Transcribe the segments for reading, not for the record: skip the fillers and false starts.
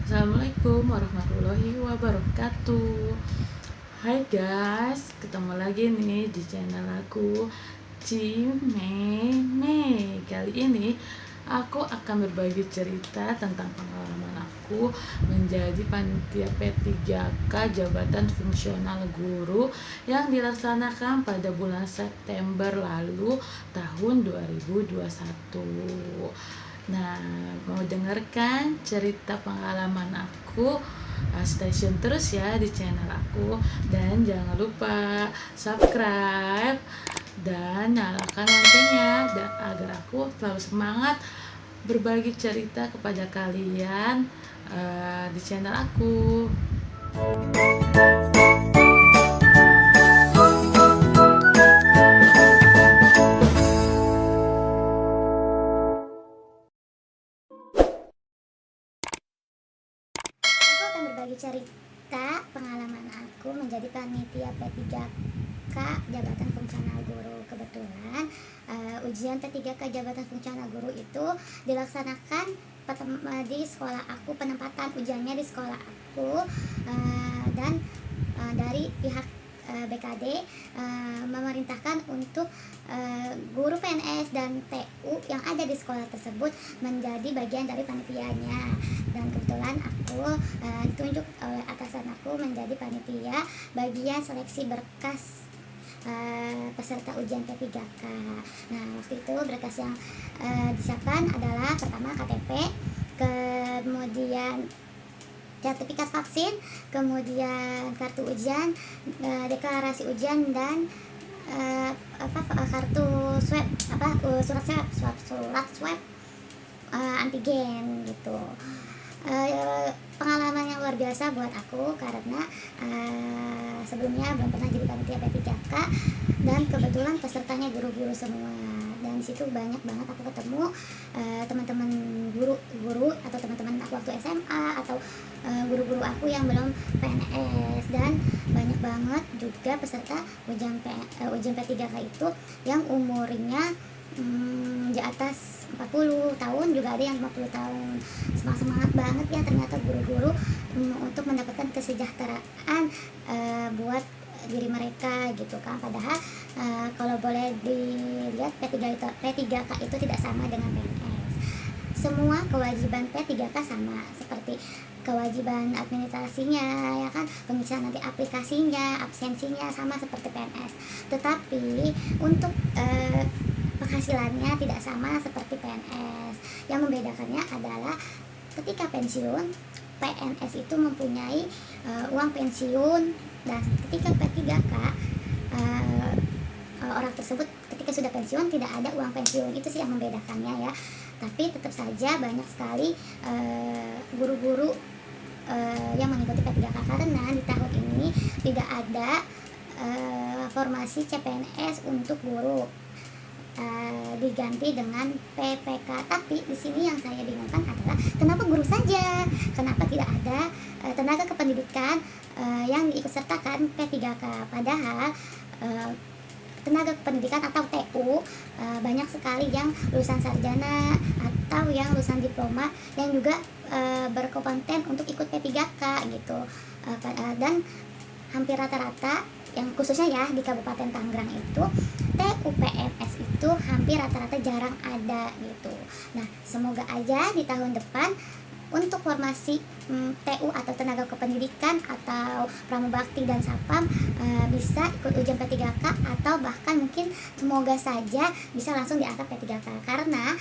Assalamualaikum warahmatullahi wabarakatuh. Hai guys, ketemu lagi nih di channel aku Cimeme. Kali ini aku akan berbagi cerita tentang pengalaman aku menjadi panitia P3K Jabatan Fungsional Guru yang dilaksanakan pada bulan September lalu tahun 2021. Nah, mau dengarkan cerita pengalaman aku? Stay tune terus ya di channel aku, dan jangan lupa subscribe dan nyalakan loncengnya agar aku selalu semangat berbagi cerita kepada kalian di channel aku. Aku akan berbagi cerita pengalaman aku menjadi panitia P3K Jabatan Fungsional Guru. Kebetulan ujian P3K Jabatan Fungsional Guru itu dilaksanakan di sekolah aku, penempatan ujiannya di sekolah aku, dan dari pihak BKD memerintahkan untuk guru PNS dan TU yang ada di sekolah tersebut menjadi bagian dari panitianya. Dan kebetulan aku ditunjuk oleh atasan aku menjadi panitia bagian seleksi berkas peserta ujian P3K. Nah, waktu itu berkas yang disiapkan adalah pertama KTP, kemudian sertifikat vaksin, kemudian kartu ujian, deklarasi ujian, dan kartu swab, surat swab antigen gitu. Pengalaman yang luar biasa buat aku karena sebelumnya belum pernah jadi panitia P3K, dan kebetulan pesertanya guru-guru semua. Dan situ banyak banget aku ketemu teman-teman guru atau teman-teman aku waktu SMA atau guru-guru aku yang belum PNS, dan banyak banget juga peserta ujian P3K itu yang umurnya di atas 40 tahun, juga ada yang 50 tahun. Semangat banget ya ternyata guru-guru untuk mendapatkan kesejahteraan buat diri mereka gitu kan. Padahal kalau boleh dilihat P3K itu tidak sama dengan PNS. Semua kewajiban P3K sama, seperti kewajiban administrasinya ya kan, pengisian nanti aplikasinya, absensinya sama seperti PNS. Tetapi untuk penghasilannya tidak sama seperti PNS. Yang membedakannya adalah ketika pensiun, PNS itu mempunyai uang pensiun, dan ketika P3K orang tersebut ketika sudah pensiun tidak ada uang pensiun. Itu sih yang membedakannya ya. Tapi tetap saja banyak sekali guru-guru yang mengikuti P3K karena di tahun ini tidak ada formasi CPNS untuk guru. Diganti dengan PPK. Tapi di sini yang saya bingungkan adalah kenapa guru saja, kenapa tidak ada tenaga kependidikan yang diikutsertakan P3K. Padahal tenaga kependidikan atau TU banyak sekali yang lulusan sarjana atau yang lulusan diploma yang juga berkompeten untuk ikut P3K gitu. Dan hampir rata-rata, yang khususnya ya di Kabupaten Tangerang itu, TU PNS itu hampir rata-rata jarang ada gitu. Nah, semoga aja di tahun depan untuk formasi TU atau tenaga kependidikan atau pramubakti dan sapam bisa ikut ujian P3K, atau bahkan mungkin semoga saja bisa langsung diangkat P3K, karena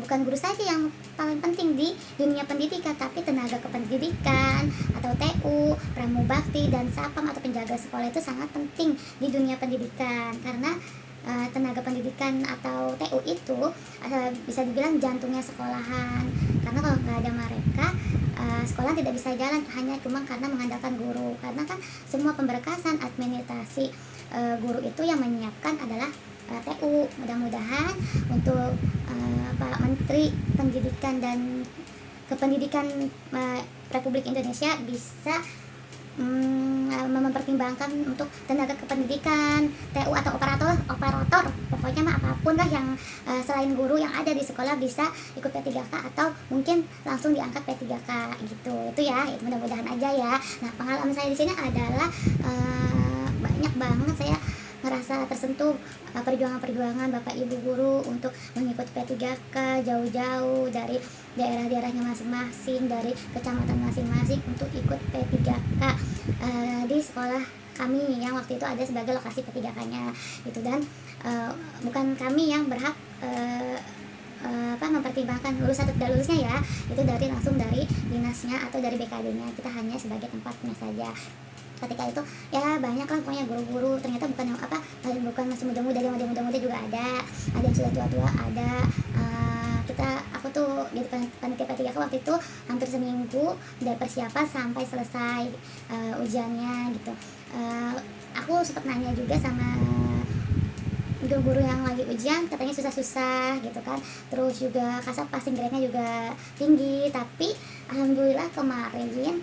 bukan guru saja yang paling penting di dunia pendidikan, tapi tenaga kependidikan atau TU, pramubakti dan sapam atau penjaga sekolah itu sangat penting di dunia pendidikan, karena tenaga pendidikan atau TU itu bisa dibilang jantungnya sekolahan. Karena kalau nggak ada mereka, sekolah tidak bisa jalan hanya cuma karena mengandalkan guru. Karena kan semua pemberkasan administrasi guru itu yang menyiapkan adalah TU. Mudah-mudahan untuk Pak Menteri Pendidikan dan Kependidikan Republik Indonesia bisa mempertimbangkan untuk tenaga kependidikan, TU atau operator pokoknya mah apapun lah yang selain guru yang ada di sekolah bisa ikut P3K atau mungkin langsung diangkat P3K gitu. Itu ya, mudah-mudahan aja ya. Nah, pengalaman saya di sini adalah banyak banget saya ngerasa tersentuh perjuangan-perjuangan Bapak Ibu guru untuk mengikuti P3K jauh-jauh dari daerah-daerahnya masing-masing, dari kecamatan masing-masing untuk ikut P3K di sekolah kami yang waktu itu ada sebagai lokasi P3K-nya gitu. Dan bukan kami yang berhak mempertimbangkan lulus atau tidak lulusnya ya, itu langsung dari dinasnya atau dari BKD-nya, kita hanya sebagai tempatnya saja. Ketika itu ya banyak lah pokoknya guru-guru, ternyata bukan yang bukan masih muda-muda, yang muda-muda juga ada yang sudah tua-tua ada. Aku tuh jadi panitia P3K waktu itu hampir seminggu dari persiapan sampai selesai ujiannya gitu. Aku sempat nanya juga sama guru-guru yang lagi ujian, katanya susah-susah gitu kan, terus juga kasar passing grade-nya juga tinggi, tapi alhamdulillah kemarin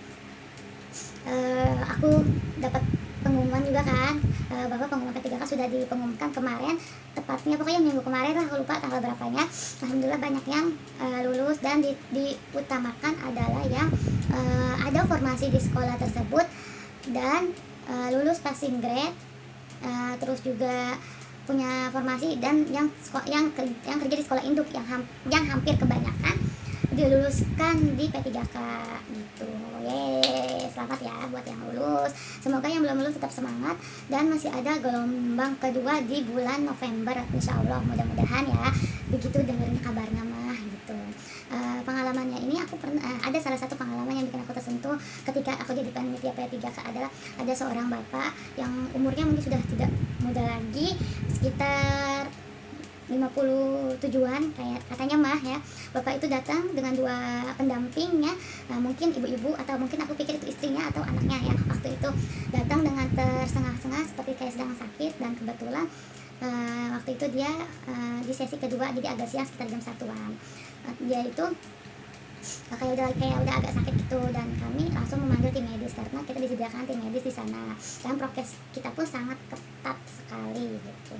aku dapat pengumuman juga kan, bahwa pengumuman P3K sudah dipengumumkan kemarin, tepatnya pokoknya minggu kemarin lah, aku lupa tanggal berapanya. Alhamdulillah banyak yang lulus, dan diutamakan adalah yang ada formasi di sekolah tersebut dan lulus passing grade, terus juga punya formasi, dan yang kerja di sekolah induk yang hampir kebanyakan diluluskan di P3K gitu. Yeay, selamat ya buat yang lulus. Semoga yang belum lulus tetap semangat, dan masih ada gelombang kedua di bulan November insya Allah, mudah-mudahan ya. Begitu dengerin kabarnya mah gitu. Pengalamannya ini aku pernah ada salah satu pengalaman yang bikin aku tersentuh ketika aku jadi panitia P3K adalah ada seorang bapak yang umurnya mungkin sudah tidak muda lagi, sekitar 57-an kayak katanya mah ya. Bapak itu datang dengan 2 pendampingnya, mungkin ibu-ibu atau mungkin aku pikir itu istrinya atau anaknya ya. Waktu itu datang dengan tersengah-sengah seperti kayak sedang sakit, dan kebetulan waktu itu dia di sesi kedua, jadi agak siang sekitar jam 1-an. Dia itu kayak udah agak sakit gitu, dan kami langsung memanggil tim medis karena kita disediakan tim medis di sana, dan prokes kita pun sangat ketat sekali gitu.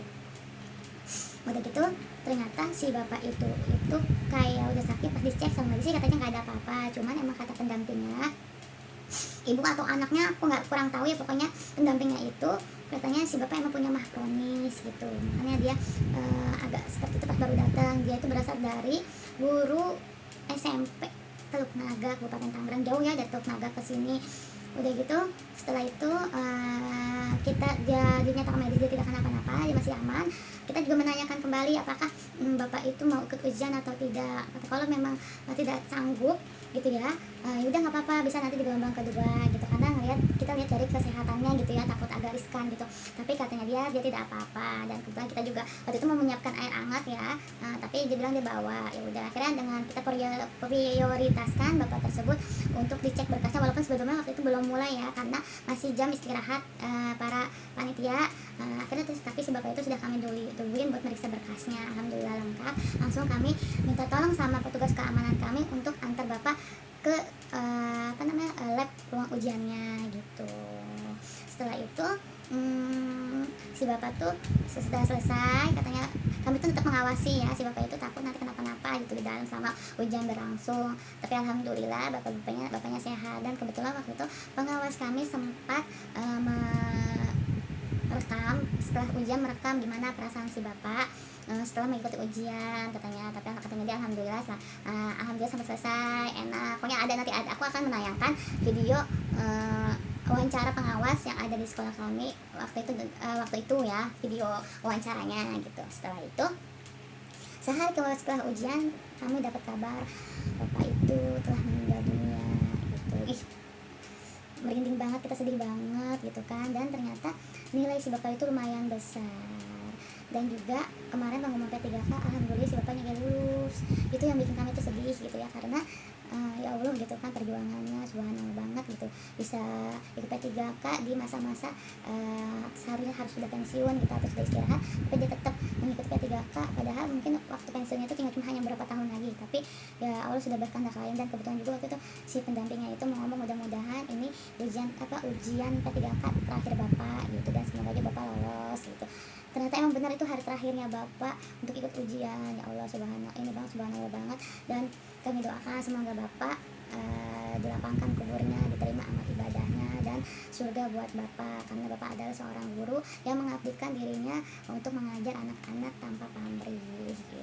Udah gitu ternyata si bapak itu kayak udah sakit, pas dicek sama medis katanya nggak ada apa-apa, cuman emang kata pendampingnya, ibu atau anaknya aku kurang tahu ya, pokoknya pendampingnya itu katanya si bapak emang punya mah kronis gitu, makanya dia agak seperti itu pas baru datang. Dia itu berasal dari guru SMP Teluk Naga, Kabupaten Tangerang, jauh ya dari Teluk Naga ke sini. Udah gitu setelah itu dia dinyatakan medis dia tidak kenapa-napa, dia masih aman. Kita juga menanyakan kembali apakah bapak itu mau ikut ujian atau tidak. Kalau memang tidak sanggup gitu ya, udah nggak apa-apa, bisa nanti di gelombang kedua gitu, karena kita lihat dari kesehatannya gitu ya, takut agak riskan gitu. Tapi katanya dia tidak apa-apa, dan kebetulan kita juga waktu itu mau menyiapkan air hangat ya, tapi dia bilang dia bawa. Ya udah, akhirnya dengan kita prioritaskan bapak tersebut untuk dicek berkasnya, walaupun sebelumnya waktu itu belum mulai ya, karena masih jam istirahat para panitia. Akhirnya tapi si bapak itu sudah kami tungguin buat meriksa berkasnya. Alhamdulillah lengkap. Langsung kami minta tolong sama petugas keamanan kami untuk antar bapak ke lab ruang ujiannya gitu. Setelah itu si bapak tuh sudah selesai, katanya kami tuh tetap mengawasi ya, si bapak itu takut nanti kenapa-napa gitu di dalam sama ujian berlangsung. Tapi alhamdulillah bapaknya sehat, dan kebetulan waktu itu pengawas kami sempat merekam setelah ujian, merekam gimana perasaan si bapak setelah mengikuti ujian katanya. Tapi katanya dia alhamdulillah sampai selesai enak. Pokoknya aku akan menayangkan video wawancara pengawas yang ada di sekolah kami waktu itu ya, video wawancaranya gitu. Setelah itu sehari setelah ujian kami dapat kabar bapak itu telah meninggal dunia gitu. Merinding banget, kita sedih banget gitu kan. Dan ternyata nilai si bapak itu lumayan besar, dan juga kemarin pengumuman P3K alhamdulillah si bapaknya lulus. Itu yang bikin kami tuh sedih gitu ya, karena Ya Allah gitu kan, perjuangannya subhanallah banget gitu, bisa ikut P3K di masa-masa seharusnya harus sudah pensiun gitu atau sudah istirahat, tapi dia tetap mengikuti P3K, padahal mungkin waktu pensiunnya itu tinggal hanya berapa tahun lagi, tapi ya Allah sudah berkehendak lain. Dan kebetulan juga waktu itu si pendampingnya itu mau ngomong mudah-mudahan ini ujian P3K terakhir Bapak gitu, dan semoga aja Bapak lolos gitu. Ternyata emang benar itu hari terakhirnya Bapak untuk ikut ujian. Ya Allah subhanallah, ini bang subhanallah banget. Dan kami doakan semoga Bapak dilapangkan kuburnya, diterima amal ibadahnya, dan surga buat Bapak, karena Bapak adalah seorang guru yang mengabdikan dirinya untuk mengajar anak-anak tanpa pamrih gitu.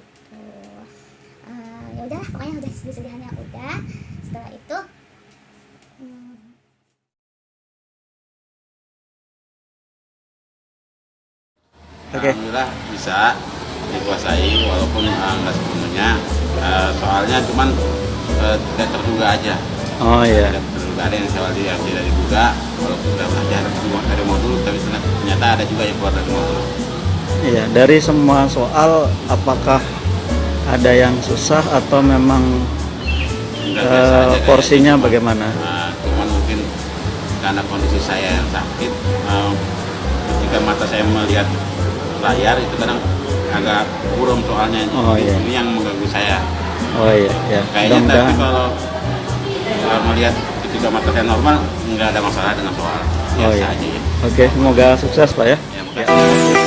Ya udah, pokoknya udah sedih-sedihannya udah. Setelah itu Alhamdulillah bisa dikuasai walaupun nggak sepenuhnya, soalnya cuman tidak terduga aja. Oh iya. Tidak terduga, ada yang soal yang tidak diduga walaupun sudah belajar dari modul, tapi ternyata ada juga yang keluar dari modul. Iya, dari semua soal apakah ada yang susah atau memang Biasa aja porsinya kayaknya. bagaimana? Cuman mungkin karena kondisi saya yang sakit, ketika mata saya melihat layar itu kadang agak buram soalnya. Oh, iya. Ini yang mengganggu saya. Oh iya, ya. Kayaknya tapi Mudah-mudahan. kalau melihat ketika mata saya normal nggak ada masalah dengan soal biasa Oh iya. aja ya. Oke, semoga sukses Pak ya. Ya, makasih.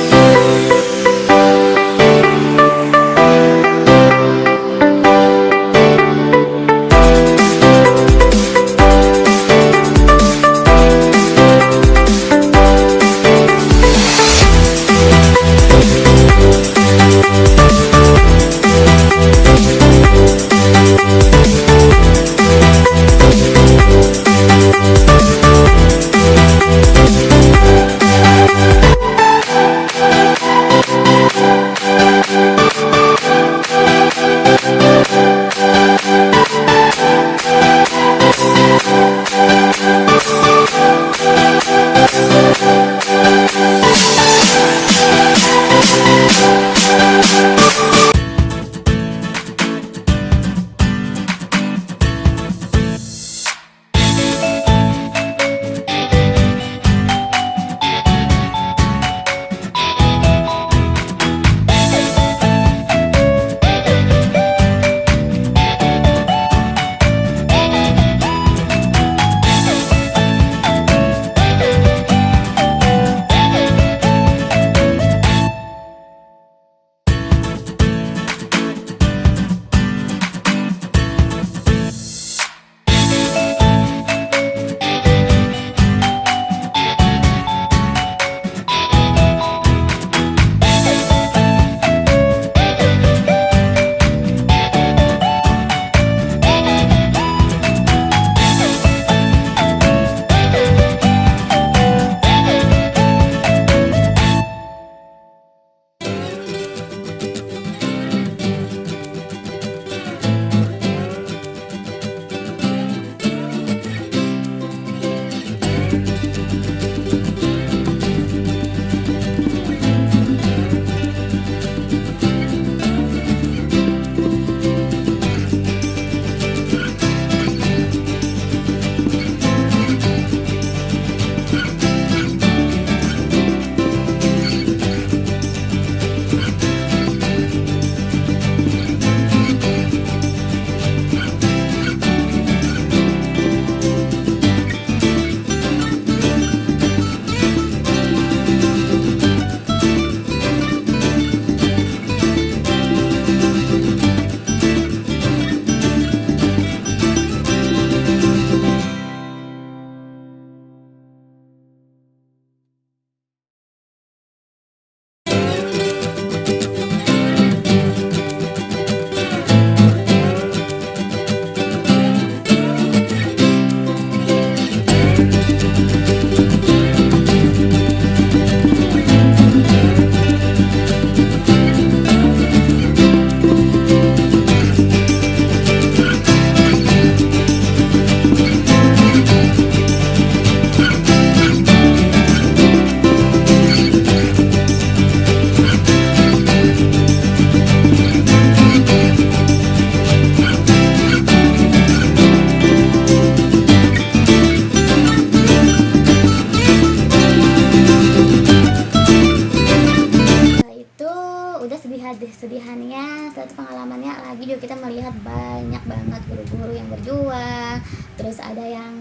kita melihat banyak banget guru-guru yang berjuang, terus ada yang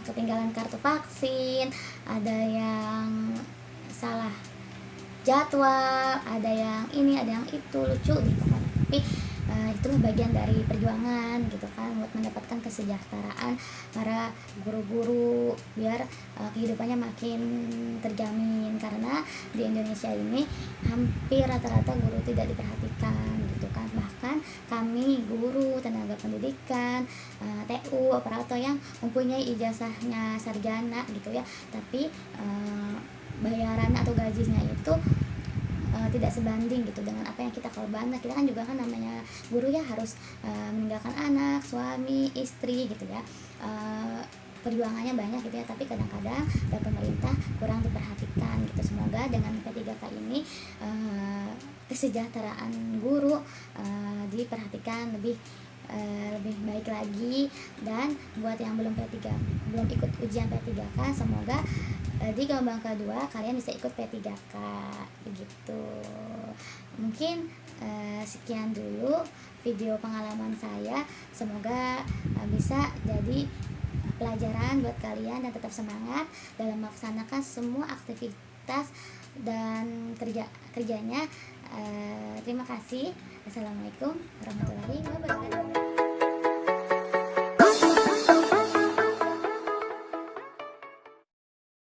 ketinggalan kartu vaksin, ada yang salah jadwal, ada yang ini, ada yang itu, lucu gitu kan. Tapi itu bagian dari perjuangan gitu kan, buat mendapatkan kesejahteraan para guru-guru biar kehidupannya makin terjamin, karena di Indonesia ini hampir rata-rata guru tidak diperhatikan gitu kan. Bahkan kami guru tenaga pendidikan, TU, operator yang mempunyai ijazahnya sarjana gitu ya, tapi bayaran atau gajinya itu tidak sebanding gitu dengan apa yang kita korban. Nah, kita kan juga kan namanya guru ya harus meninggalkan anak, suami, istri gitu ya. Perjuangannya banyak gitu ya, tapi kadang-kadang dari pemerintah kurang diperhatikan gitu. Semoga dengan P3K ini kesejahteraan guru diperhatikan lebih baik lagi. Dan buat yang belum ikut ujian P3K, semoga di gelombang kedua kalian bisa ikut P3K begitu. Mungkin sekian dulu video pengalaman saya, semoga bisa jadi pelajaran buat kalian dan tetap semangat dalam melaksanakan semua aktivitas dan kerjanya. Terima kasih. Assalamualaikum warahmatullahi wabarakatuh.